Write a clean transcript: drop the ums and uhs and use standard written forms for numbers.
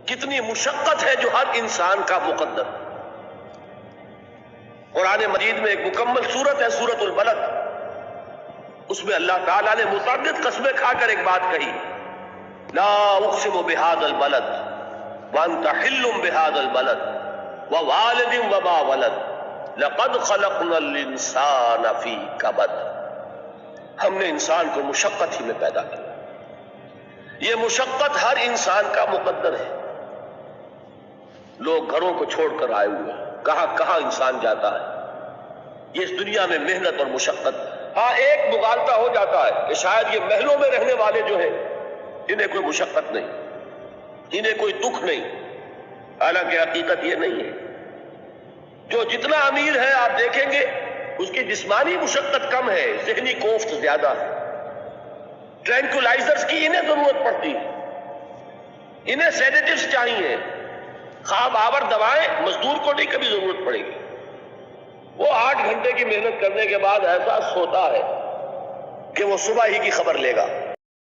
کتنی مشقت ہے جو ہر انسان کا مقدر. قرآن مجید میں ایک مکمل سورت ہے سورۃ البلد، اس میں اللہ تعالیٰ نے متعدد قسمیں کھا کر ایک بات کہی، لا اقسم بہذا البلد وانت حل بہذا البلد ووالد وما ولد لقد خلقنا الانسان فی کبد. ہم نے انسان کو مشقت ہی میں پیدا کیا. یہ مشقت ہر انسان کا مقدر ہے. لوگ گھروں کو چھوڑ کر آئے ہوئے ہیں، کہاں کہاں انسان جاتا ہے. یہ اس دنیا میں محنت اور مشقت. ہاں ایک مغالطہ ہو جاتا ہے کہ شاید یہ محلوں میں رہنے والے جو ہیں انہیں کوئی مشقت نہیں، انہیں کوئی دکھ نہیں. حالانکہ حقیقت یہ نہیں ہے. جو جتنا امیر ہے آپ دیکھیں گے اس کی جسمانی مشقت کم ہے، ذہنی کوفت زیادہ ہے. ٹرینکولائزرز کی انہیں ضرورت پڑتی ہے، انہیں سیڈیٹیوز چاہیے. خواب آور دوائیں مزدور کو نہیں کبھی ضرورت پڑے گی. وہ 8 گھنٹے کی محنت کرنے کے بعد ایسا سوتا ہے کہ وہ صبح ہی کی خبر لے گا.